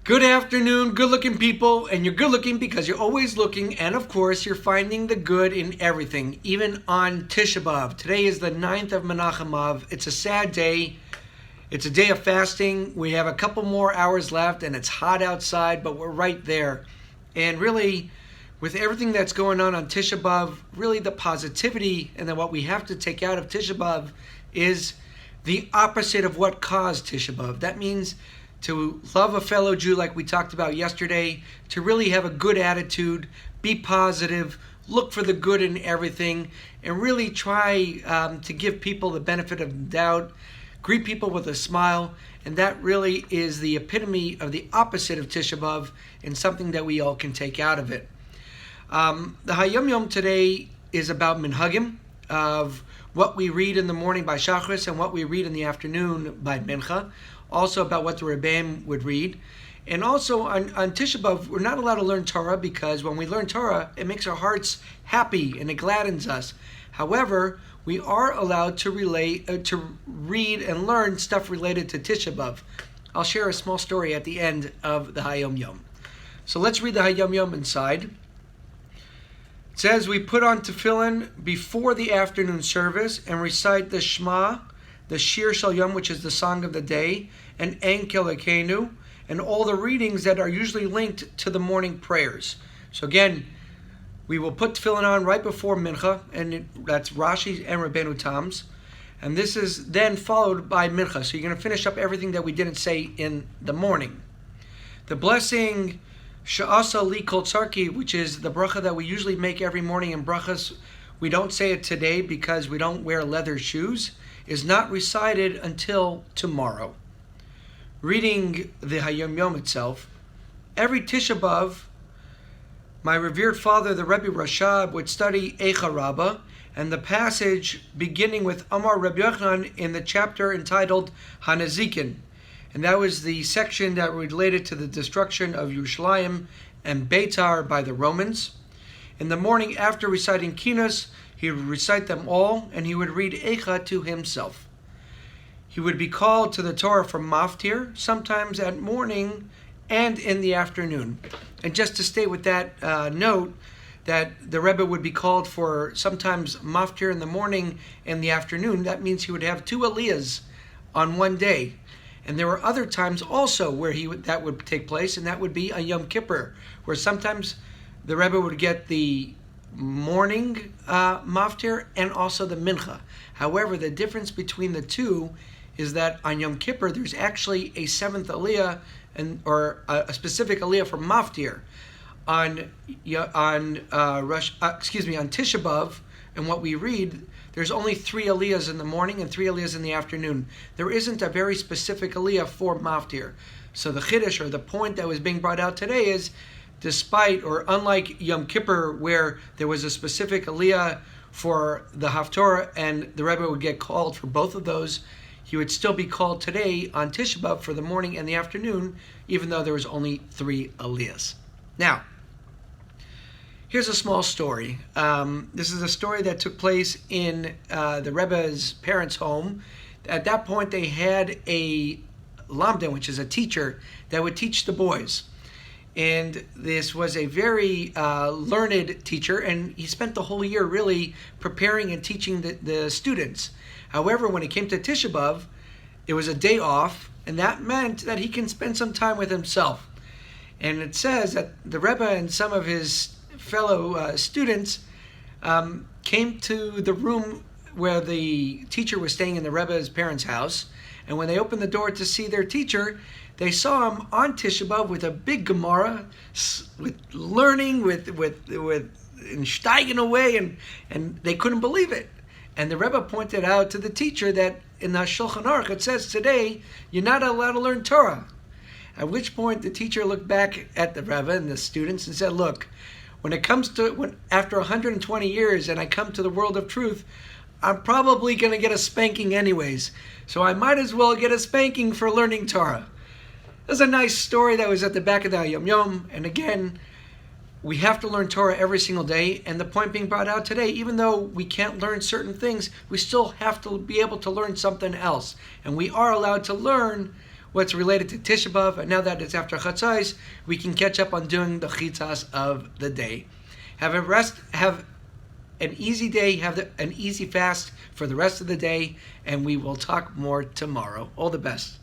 Good afternoon, good looking people, and you're good looking because you're always looking, and of course, you're finding the good in everything, even on Tisha B'Av. Today is the 9th of Menachem Av. It's a sad day. It's a day of fasting. We have a couple more hours left, and it's hot outside, but we're right there. And really, with everything that's going on Tisha B'Av, really the positivity and then what we have to take out of Tisha B'Av is the opposite of what caused Tisha B'Av. That means to love a fellow Jew like we talked about yesterday, to really have a good attitude, be positive, look for the good in everything, and really try to give people the benefit of the doubt, greet people with a smile, and that really is the epitome of the opposite of Tisha B'Av and something that we all can take out of it. The Hayom Yom today is about minhagim, of what we read in the morning by Shachris and what we read in the afternoon by Mincha. Also about what the Rebbeim would read. And also on Tisha B'Av, we're not allowed to learn Torah because when we learn Torah, it makes our hearts happy and it gladdens us. However, we are allowed to read and learn stuff related to Tisha B'Av. I'll share a small story at the end of the Hayom Yom. So let's read the Hayom Yom inside. It says, we put on tefillin before the afternoon service and recite the Shema, the Shir Shal Yom, which is the song of the day, and En Kelekenu, and all the readings that are usually linked to the morning prayers. So again, we will put tefillin on right before Mincha, and that's Rashi and Rabbeinu Tam's, and this is then followed by Mincha. So you're going to finish up everything that we didn't say in the morning. The blessing Sha'asa Li Kol Tzarki, which is the bracha that we usually make every morning in brachas, we don't say it today because we don't wear leather shoes, is not recited until tomorrow. Reading the Hayom Yom itself, every Tisha B'Av, my revered father, the Rebbe Rashab, would study Eicha Rabbah, and the passage beginning with Amar Rebbe Yochanan in the chapter entitled Hanazikin. And that was the section that related to the destruction of Yerushalayim and Beitar by the Romans. In the morning after reciting Kinos, he would recite them all, and he would read Eicha to himself. He would be called to the Torah from Maftir, sometimes at morning and in the afternoon. And just to stay with that note, that the Rebbe would be called for sometimes Maftir in the morning and the afternoon, that means he would have two aliyahs on one day. And there were other times also where that would take place, and that would be a Yom Kippur, where sometimes the Rebbe would get the morning maftir and also the mincha. However, the difference between the two is that on Yom Kippur there's actually a seventh aliyah or a specific aliyah for maftir. On Tisha B'Av and what we read, there's only 3 aliyahs in the morning and 3 aliyahs in the afternoon. There isn't a very specific aliyah for maftir. So the chiddush, or the point that was being brought out today, is despite, or unlike Yom Kippur, where there was a specific aliyah for the Haftorah and the Rebbe would get called for both of those, he would still be called today on Tisha B'Av for the morning and the afternoon, even though there was only 3 aliyahs. Now, here's a small story. This is a story that took place in the Rebbe's parents' home. At that point, they had a lamda, which is a teacher, that would teach the boys. And this was a very learned teacher, and he spent the whole year really preparing and teaching the students. However, when it came to Tisha B'Av, it was a day off, and that meant that he can spend some time with himself. And it says that the Rebbe and some of his fellow students came to the room where the teacher was staying in the Rebbe's parents' house, and when they opened the door to see their teacher, they saw him on Tisha B'Av with a big Gemara, with learning, with and steiging away, and they couldn't believe it. And the Rebbe pointed out to the teacher that in the Shulchan Aruch it says today you're not allowed to learn Torah. At which point the teacher looked back at the Rebbe and the students and said, "Look, when it comes to after 120 years and I come to the world of truth, I'm probably going to get a spanking anyways. So I might as well get a spanking for learning Torah." There's a nice story that was at the back of the Hayom Yom, and again, we have to learn Torah every single day, and the point being brought out today, even though we can't learn certain things, we still have to be able to learn something else. And we are allowed to learn what's related to Tisha B'Av, and now that it's after Chatzos, we can catch up on doing the chitzas of the day. Have an easy day, an easy fast for the rest of the day, and we will talk more tomorrow. All the best.